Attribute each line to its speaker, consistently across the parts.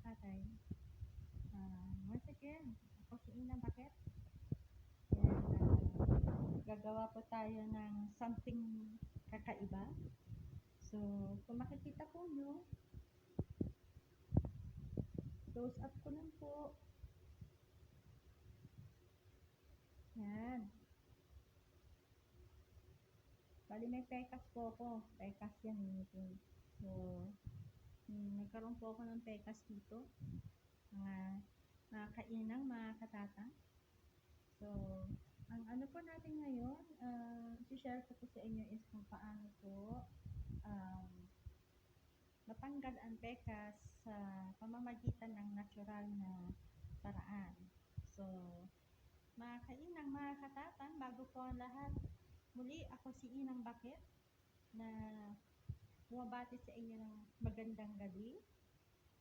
Speaker 1: tatay. Once again, ako si Ina Bakit. And gagawa po tayo ng something kakaiba. So, kung makikita po nyo, close up ko lang po. Yan. Bali may pekas po ako. Pekas yan. So, nagkaroon po ako ng pekas dito. Mga kainang, mga katatang. So, ang ano po natin ngayon, i-share ko po sa inyo is kung paano po matanggal ang pekas sa pamamagitan ng natural na paraan. So, mga kainang, mga katatang, bago po ang lahat, muli ako si Inang Bakit na bumabati sa inyo ng magandang gabi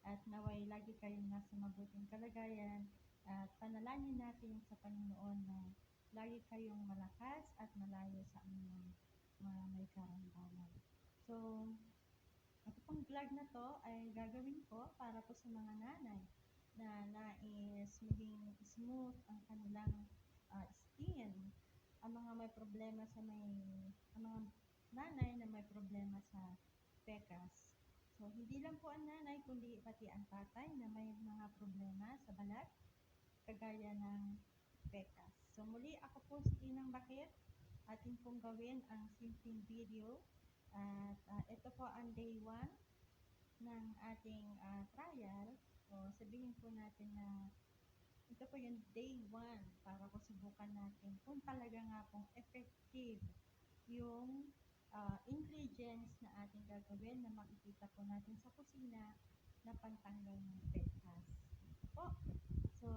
Speaker 1: at naway lagi kayong nasa mabuting kalagayan at panalangin natin sa Panginoon na lagi kayong malakas at malayo sa inyong mga may karamdaman. So, ito pong vlog na to ay gagawin ko para po sa mga nanay na nais maging smooth ang kanilang skin, ang mga may problema sa ang mga nanay na may problema sa pekas. So, hindi lang po ang nanay, kundi pati ang tatay na may mga problema sa balat, kagaya ng pekas. So, muli ako po si Inang Bakit. Atin pong gawin ang simpleng video. At ito po ang day 1 ng ating trial. So, sabihin po natin na ito po yung day 1 para po subukan natin kung talaga nga pong effective yung ingredients na ating gagawin na makikita po natin sa kusina na pantanggal ng pekas. Po. So,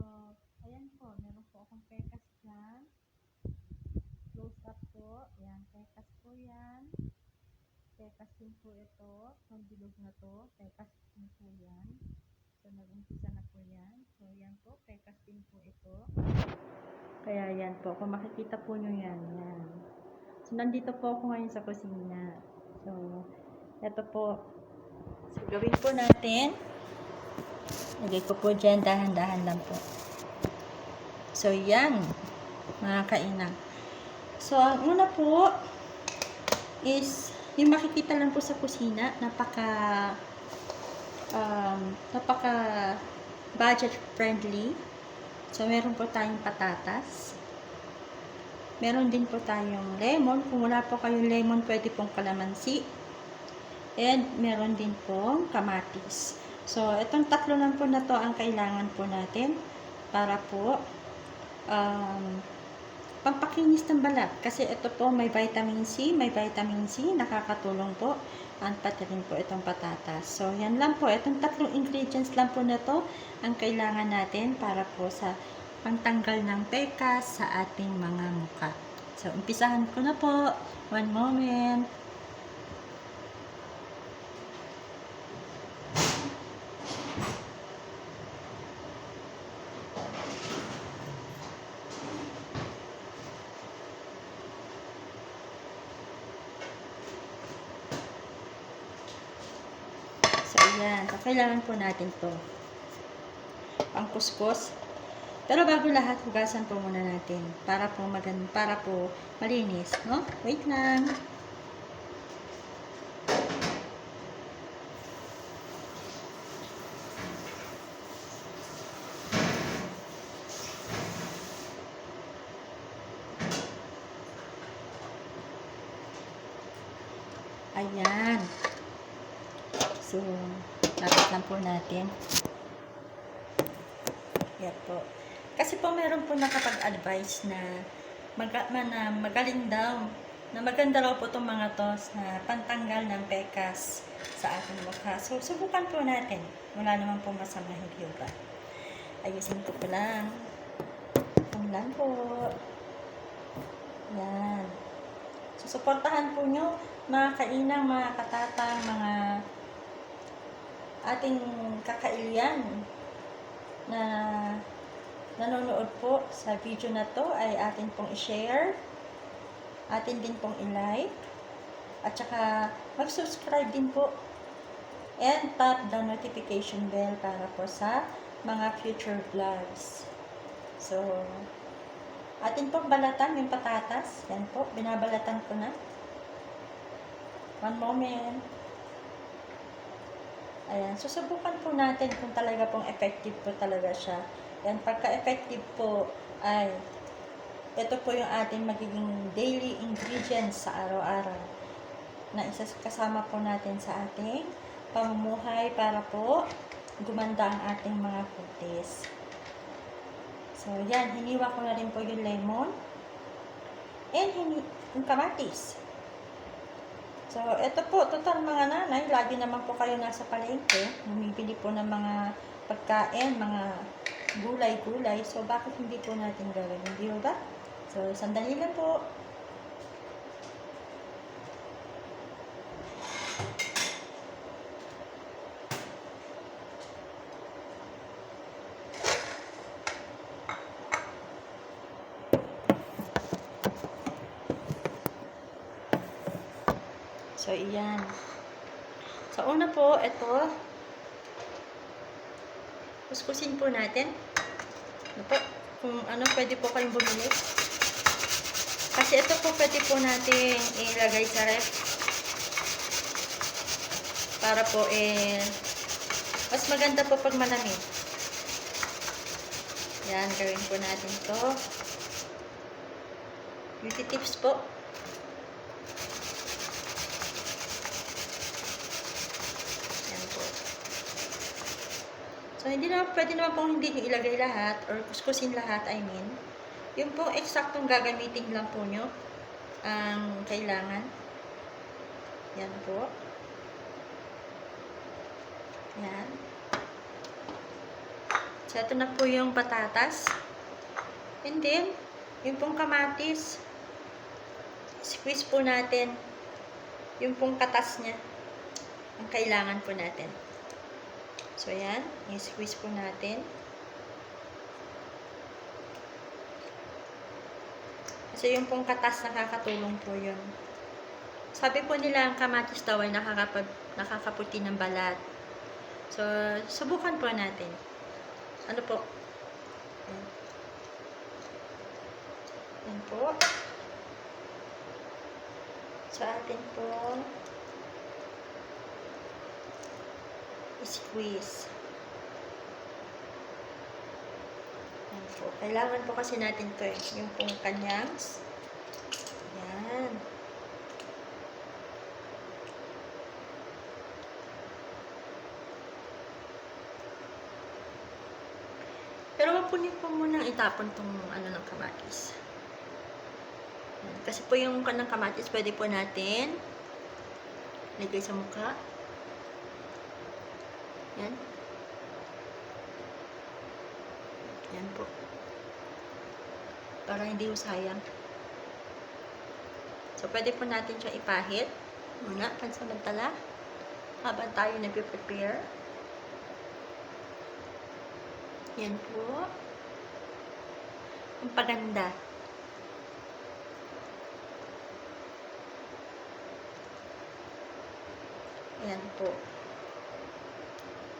Speaker 1: ayan po, meron po akong pekas dyan. Close up po. Ayan, pekas po yan. Pekas din po ito. Itong bilog na to, pekas din po yan. So, nag-umpisa na po yan. So, yan po, pekas din po ito. Kaya yan po, kung makikita po nyo yan, yan. So, nandito po ako ngayon sa kusina. So, ito po. So, gawin po natin. Lagay ko po dyan, dahan-dahan lang po. So, yan, mga kainang. So, ang una po is, yung makikita lang po sa kusina, napaka budget friendly. So, meron po tayong patatas. Meron din po tayong lemon. Kung wala po kayong lemon, pwede pong kalamansi. And meron din pong kamatis. So, itong tatlo lang po na to ang kailangan po natin para po pampakinis ng balat. Kasi ito po may vitamin C, nakakatulong po. At pati rin po itong patatas. So, yan lang po. Itong tatlong ingredients lang po na to ang kailangan natin para po sa pantanggal ng pekas sa ating mga mukha. So, umpisahan ko na po. One moment. So, ayan. So, kailangan po natin to. Pangkuskus. Pero bago lahat, hugasan po muna natin para po malinis, no? Wait lang. Ayan. So, lapit lang po natin. Yan po. Kasi po meron po nakapag-advise na magaling daw, na maganda raw po itong mga to na pantanggal ng pekas sa ating mukha. So, subukan po natin. Wala naman po masama, hindi ba? Ayusin ko po lang. Yan lang po. Yan. So, suportahan po nyo, mga kainang, mga katatang, mga ating kakailian na nanonood po sa video na to ay atin pong i-share, atin din pong i-like, at saka mag-subscribe din po And tap the notification bell para po sa mga future vlogs. So, atin pong balatan yung patatas. Yan po, binabalatan ko na. One moment. Ayan, susubukan po natin kung talaga pong effective po talaga siya. Yan, pagka-effective po ay ito po yung ating magiging daily ingredients sa araw-araw na kasama po natin sa ating pamumuhay para po gumanda ang ating mga kutis. So, yan, hiniwa ko na rin po yung lemon and yung kamatis. So, ito po, total mga nanay, lagi naman po kayo nasa palengke, bumibili po ng mga pagkain, mga gulay-gulay. So, bakit hindi po natin gawin? Hindi ba? So, sandali lang po. So, iyan. So, una po, ito. Kuskusin po natin. Ano po? Kung ano, pwede po kayong bumili. Kasi ito po, pwede po natin ilagay sa ref. Para po, mas maganda po pag malamig. Yan, gawin po natin to. Beauty tips po. So, hindi naman, pwede naman pong hindi nyo ilagay lahat or kuskusin lahat, I mean. Yung pong eksaktong gagamitin lang po nyo ang kailangan. Yan po. Yan. So, ito na po yung patatas. And then, yung pong kamatis. Squeeze po natin yung pong katas niya. Ang kailangan po natin. So, yan. I-squeeze po natin. Kasi yung pong katas, nakakatulong po yun. Sabi po nila, ang kamatis daw ay nakakaputi ng balat. So, subukan po natin. Ano po? Yan. Yan po. So, atin po squeeze. Yan po. Kailangan po kasi natin to yung pong kanyang. Yan. Pero wag po niyo po munang itapon tong ano ng kamatis. Yan. Kasi po yung kanang kamatis, pwede po natin lagay sa mukha. Yan. Yan po. Para hindi sayang. So, pwede po natin siya ipahit. Muna, pansamantala. Habang tayo nag-prepare. Yan po. Ang paganda. Yan po.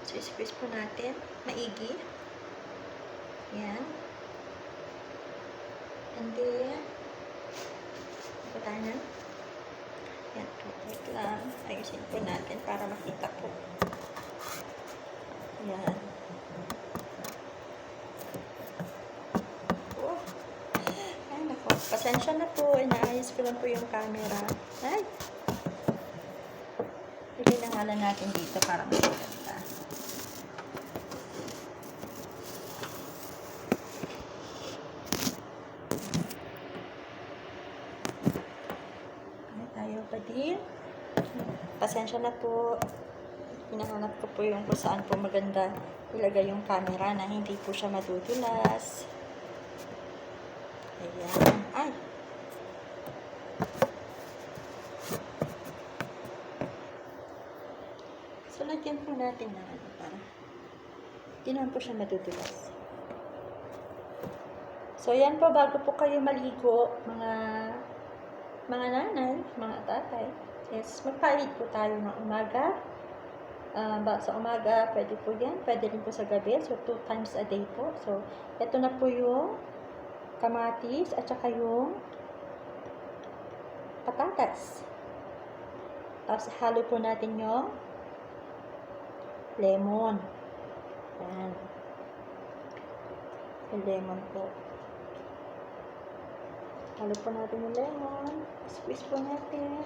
Speaker 1: So, squeeze po natin. Maigi. Yan. And then, ito tayo na. Yan po. Wait lang. Ayusin po natin para makita po. Yan. Oh. Ay, naku. Pasensya na po. Inaayos ko lang po yung camera. Ay. Ilinangalan natin dito para maganda. Din. Pasensya na po. Hinahanap ko po yung kung saan po maganda ilagay yung camera na hindi po siya madudulas. Ayan. Ay! So, lagyan po natin na ano para hindi naman po siya madudulas. So, yan po bago po kayo maligo, mga nanay, mga tatay, yes, magpalit po tayo ng umaga.
Speaker 2: Sa umaga, pwede po yan. Pwede rin po sa gabi. So, 2 times a day po. So, ito na po yung kamatis at saka yung patatas. Tapos, halo po natin yung lemon. Yan. Yung lemon po. Halo po natin yung lemon. Squeeze po natin.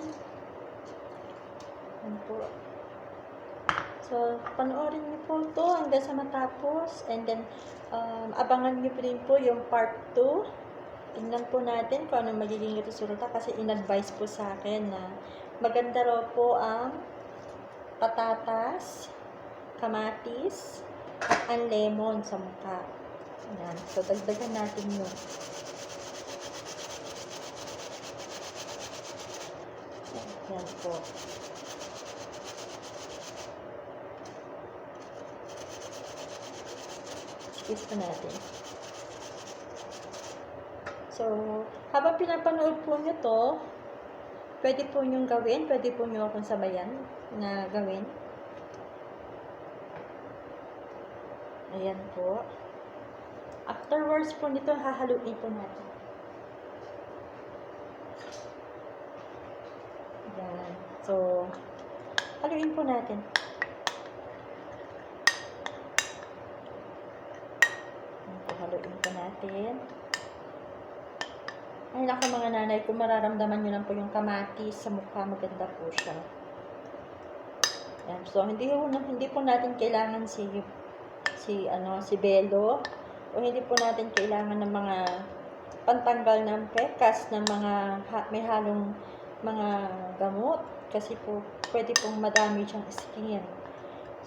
Speaker 2: Yan po. So, panoorin niyo po ito hanggang sa matapos. And then, abangan niyo po rin po yung part 2. Tingnan po natin kung ano magiging resulta kasi in-advise po sa akin na maganda raw po ang patatas, kamatis, at ang lemon sa mukha. Ayan. So, dagdagan natin yun. Ayan po. Squeeze pa natin. So, habang pinapanood po nyo to, pwede po nyong gawin, pwede po nyo akong sabayan na gawin. Ayan po. Afterwards po nito, hahaluin po natin. Ayan. So, haluin po natin. Haluin po natin. Ay naku mga nanay, kung mararamdaman nyo lang po yung kamatis sa mukha, maganda po siya. Ayan. So, hindi po natin kailangan si belo, o hindi po natin kailangan ng mga pantanggal ng pekas, ng mga may halong mga gamot, kasi po pwede pong madami siyang skin.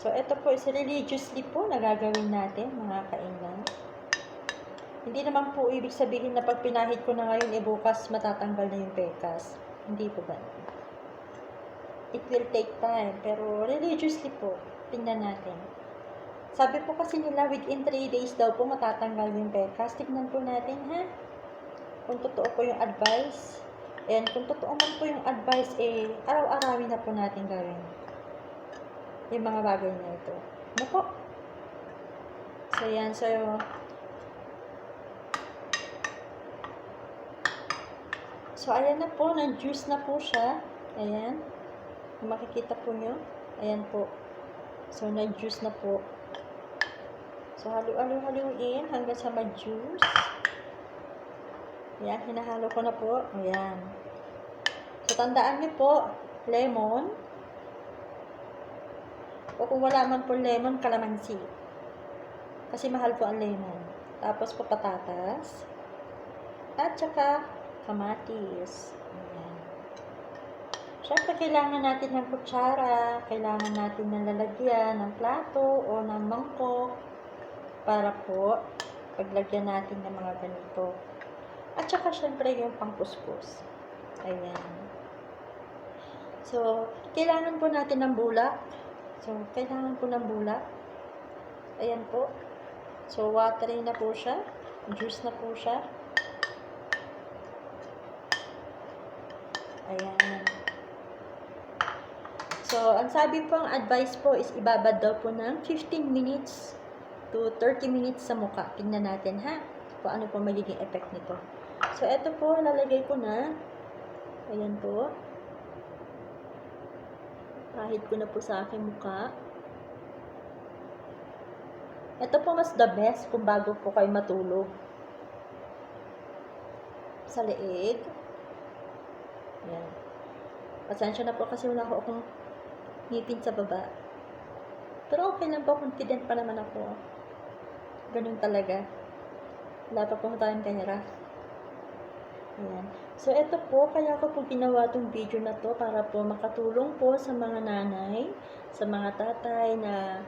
Speaker 2: So, ito po is religiously po na gagawin natin, mga kainan. Hindi naman po ibig sabihin na pag pinahid ko na ngayon, bukas matatanggal na yung pekas. Hindi po ba? It will take time, pero religiously po, tingnan natin. Sabi po kasi nila, within 3 days daw po matatanggal yung pekas. Tignan po natin, ha? Kung totoo po yung advice. And kung totoo man po yung advice, araw-arawin na po natin gawin yung mga bagay na ito. Ano po? So, yan. So, ayan na po. Nag-juice na po siya. Ayan. Kung makikita po nyo. Ayan po. So, nag-juice na po. So, haluin hanggang sa mag-juice. Ayan. Hinahalo ko na po. Ayan. So, tandaan nyo po, lemon. O kung wala man po lemon, kalamansi. Kasi mahal po ang lemon. Tapos po patatas. At saka kamatis. Ayan. Siyempre, kailangan natin ng kutsara, kailangan natin ng lalagyan ng plato o ng mangkok para po paglagyan natin ng mga ganito. At saka, siyempre, yung pangkuskus. Ayan. So, kailangan po natin ng bulak. Ayan po. So, watery na po siya. Juice na po siya. Ayan. So, ang sabi po, ang advice po is ibabad daw po ng 15 minutes to 30 minutes sa mukha. Tingnan natin, ha? Kung ano po magiging effect nito. So, ito po, lalagay ko na. Ayan po. Kahit ko na po sa aking mukha. Ito po mas the best kung bago po kayo matulog. Sa leeg. Ayan. Pasensya na po kasi wala akong ngipin sa baba. Pero okay lang po, confident pa naman ako. Ganun talaga. Wala pa po tayong pera. Ayan. So, ito po, kaya ko po ginawa itong video na to para po makatulong po sa mga nanay, sa mga tatay na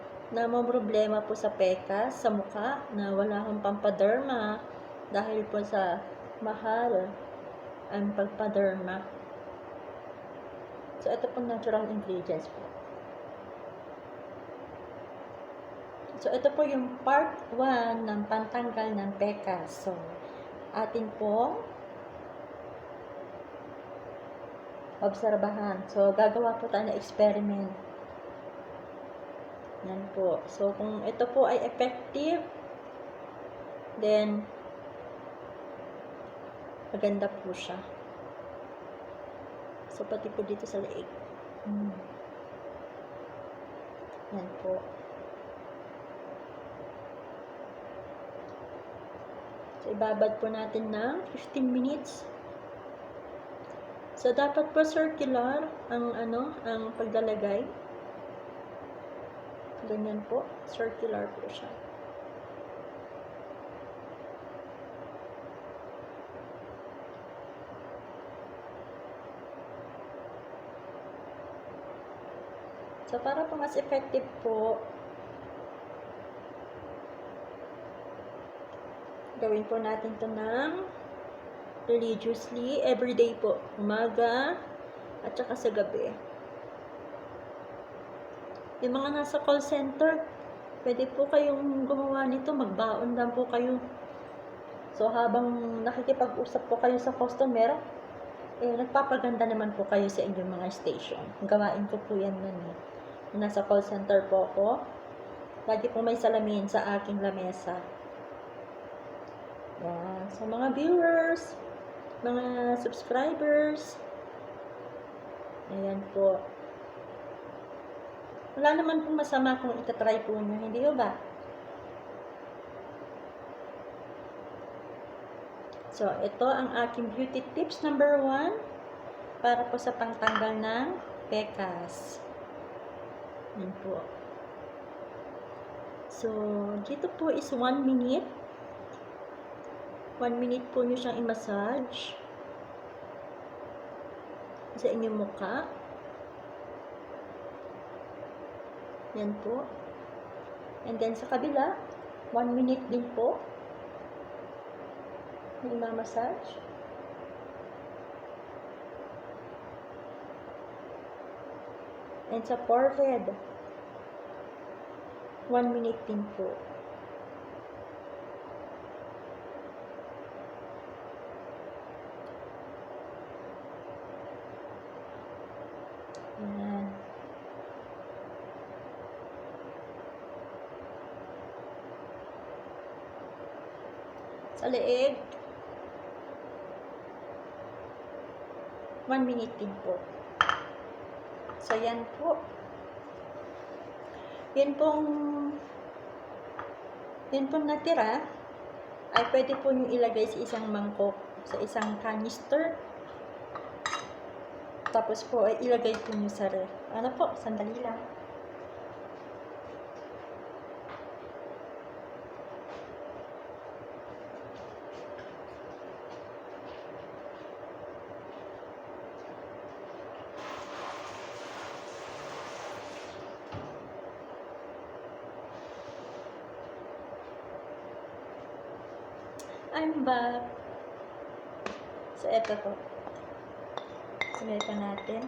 Speaker 2: problema po sa pekas, sa mukha, na wala akong pampaderma dahil po sa mahal ang pagpaderma. So, ito po natural ingredients po. So, ito po yung part 1 ng pantanggal ng pekas. So, atin po obserbahan. So, gagawa po tayo ng experiment. Yan po. So, kung ito po ay effective, then, maganda po siya. So, pati po dito sa leeg. Yan po. So, ibabad po natin ng 15 minutes. So, dapat po circular ang paglalagay. Ganyan po. Circular po siya. So, para po mas effective po, gawin po natin to ng religiously, everyday po. Umaga, at saka sa gabi. Yung mga nasa call center, pwede po kayong gumawa nito, magbaon lang po kayo. So, habang nakikipag-usap po kayo sa customer, nagpapaganda naman po kayo sa inyong mga station. Gawain ko po yan nun eh. Nasa call center po ako. Lagi po may salamin sa aking lamesa. Yan. So, mga viewers, mga subscribers, ayan po. Wala naman pong masama kung itatry po nyo, hindi ba? So, ito ang aking beauty tips number 1 para po sa pangtanggal ng pekas. Yan po. So, dito po is 1 minute. 1 minute po nyo siyang i-massage sa inyong mukha. Yan po. And then sa kabila, 1 minute din po. I-massage. And sa forehead, 1 minute din po. Yan. Sa leeg, 1 minute din po. So, yan po. Yun pong natira ay pwede po nyo ilagay sa isang mangkok, sa isang canister. Tapos po ay ilagay po nyo sa ref. Ano po? Sandali lang. I'm back. So, eto po. Sabay pa natin.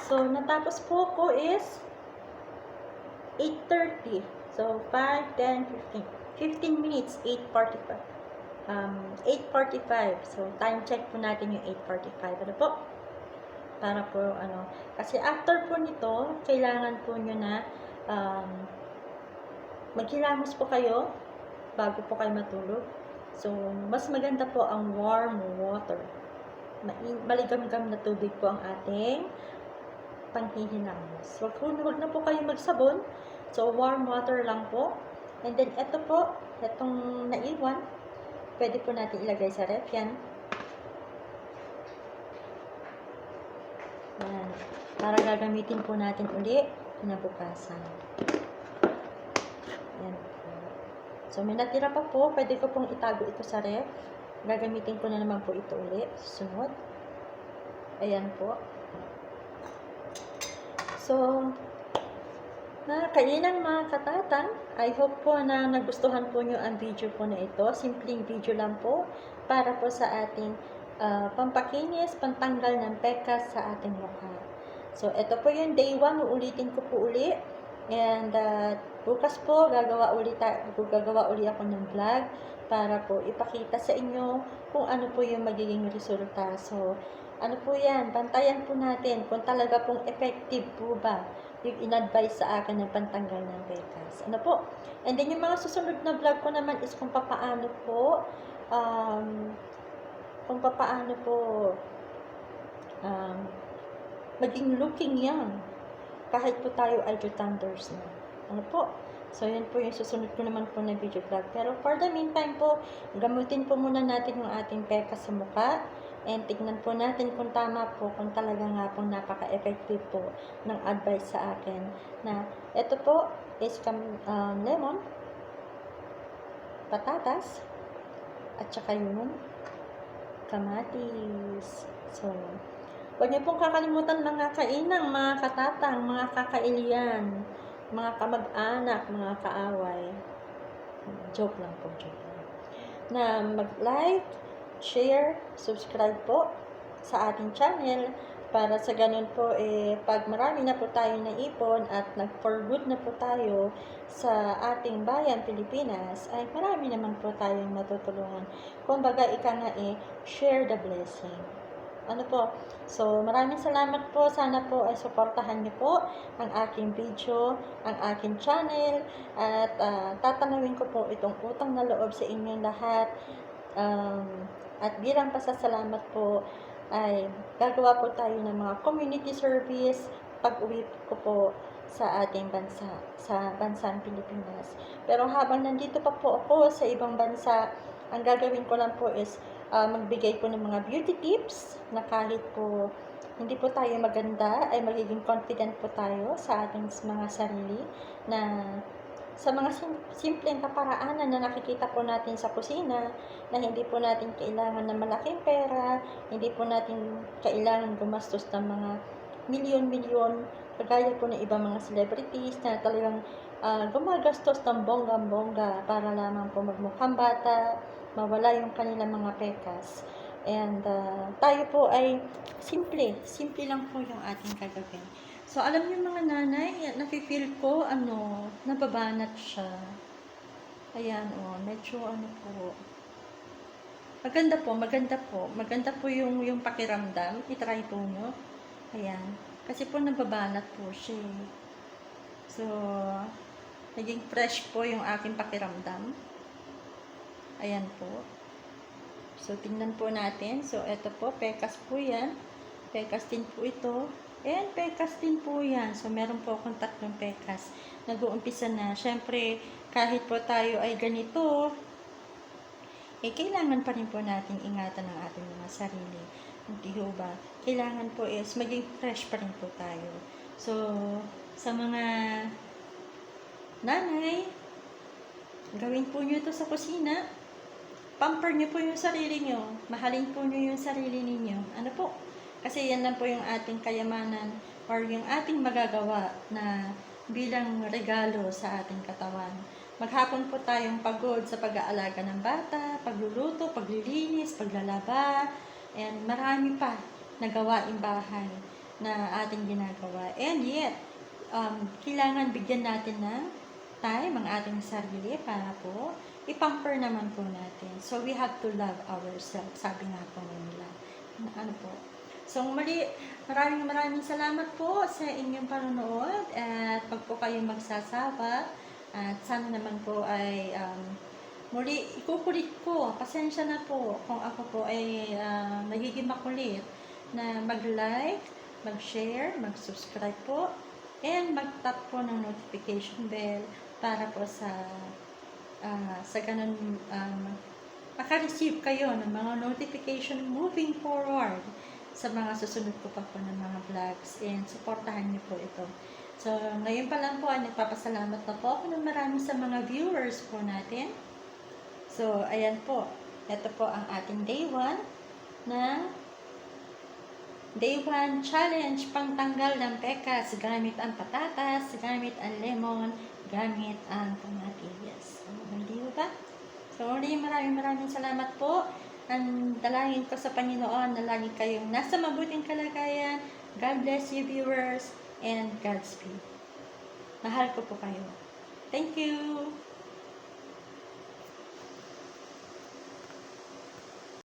Speaker 2: So, natapos po ko is 8:30. So, 5, 10, 15. 15 minutes, 8:45. 8:45. So, time check po natin yung 8:45. Ano po? Para po, kasi after po nito, kailangan po nyo na, maghilamos po kayo bago po kayo matulog. So, mas maganda po ang warm water. Maligam-gam na tubig po ang ating panghihilamos. Wag na po kayo magsabon. So, warm water lang po. And then, ito po, itong naiwan, pwede po natin ilagay sa ref. Yan. Yan. Para gagamitin po natin uli kinabukasan. Yan po. So, may natira pa po. Pwede ko pong itago ito sa ref. Gagamitin ko na naman po ito ulit. Sunod. Ayan po. So, kainan mga katatang, I hope po na nagustuhan po nyo ang video po na ito. Simpleng video lang po para po sa ating pampakinis, pantanggal ng pekas sa ating mukha. So, ito po yung day 1. Uulitin ko po uli. And, bukas po, gagawa uli ako ng vlog para po ipakita sa inyo kung ano po yung magiging resulta. So, ano po yan, bantayan po natin kung talaga pong effective po ba yung in-advise sa akin ng pantanggal ng pekas. Ano po? And then yung mga susunod na vlog ko naman is kung papaano po, maging looking young kahit po tayo ay jutanders na. Ano po? So, yun po yung susunod ko naman po na video vlog. Pero for the meantime po, gamutin po muna natin yung ating pekas sa mukha. And tignan po natin kung tama po, kung talaga nga pong napaka-effective po ng advice sa akin. Na ito po is lemon, patatas, at saka yung kamatis. So, huwag niyo pong kakalimutan mga kainang, mga katatang, mga kakailian, mga kamag-anak, mga kaaway. Joke lang po, joke lang. Na mag-like, share, subscribe po sa ating channel para sa ganun po pag marami na po tayo naipon at nag-for good na po tayo sa ating bayan Pilipinas ay marami naman po tayong matutulungan. Kumbaga ika nga share the blessing. Ano po? So, maraming salamat po. Sana po ay suportahan niyo po ang aking video, ang aking channel, at tatanawin ko po itong utang na loob sa inyong lahat. At bilang pasasalamat po, ay gagawa po tayo ng mga community service pag-uwi ko po sa ating bansa, sa bansang Pilipinas. Pero habang nandito pa po ako sa ibang bansa, ang gagawin ko lang po is magbigay po ng mga beauty tips na kahit po hindi po tayo maganda, ay magiging confident po tayo sa ating mga sarili na sa mga simpleng kaparaanan na nakikita po natin sa kusina, na hindi po natin kailangan ng malaking pera, hindi po natin kailangan gumastos ng mga milyon-milyon, kagaya po ng ibang mga celebrities na talagang gumagastos ng bonggang-bongga para lamang po magmukhang bata, mawala yung kanilang mga pekas. And tayo po ay simple lang po yung ating gagawin. So, alam niyo mga nanay, nafe-feel ko, nababanat siya. Ayan, medyo po. Maganda po yung pakiramdam. I-try po nyo. Ayan. Kasi po nababanat po siya. So, naging fresh po yung aking pakiramdam. Ayan po. So, tingnan po natin. So, eto po, pekas po yan. Pekas din po ito. And pekas din po yan. So, meron po akong 3 pekas. Nag-uumpisa na. Siyempre, kahit po tayo ay ganito, kailangan pa rin po natin ingatan ang ating mga sarili. Hindi ho ba? Kailangan po is maging fresh pa rin po tayo. So, sa mga nanay, gawin po nyo ito sa kusina. Pamper nyo po yung sarili nyo. Mahalin po nyo yung sarili ninyo. Ano po? Kasi yan lang po yung ating kayamanan or yung ating magagawa na bilang regalo sa ating katawan. Maghapon po tayong pagod sa pag-aalaga ng bata, pagluluto, paglilinis, paglalaba, and marami pa na gawaing bahay na ating ginagawa. And yet, kailangan bigyan natin ng time ang ating sarili para po ipamper naman po natin. So, we have to love ourselves, sabi nga po nila. Ano po? So, muli, maraming salamat po sa inyong panonood at pag po kayong magsasawa at sana naman po ay muli, ikukulit ko, pasensya na po kung ako po ay nagiging makulit na mag-like, mag-share, mag-subscribe po and mag-tap po ng notification bell para po sa ganun maka-receive kayo ng mga notification moving forward sa mga susunod ko pa po ng mga vlogs and supportahan niyo po ito. So, ngayon pa lang po ay nagpapasalamat na po ako ng marami sa mga viewers po natin. So, ayan po. Ito po ang ating day 1 na Day 1 challenge pangtanggal ng pekas gamit ang patatas, gamit ang lemon, gamit ang kamatis. Hindi ba? So, maraming salamat po. Ang dalangin ko sa Panginoon na lagi kayong nasa mabuting kalagayan. God bless you viewers and Godspeed. Mahal ko po kayo. Thank you!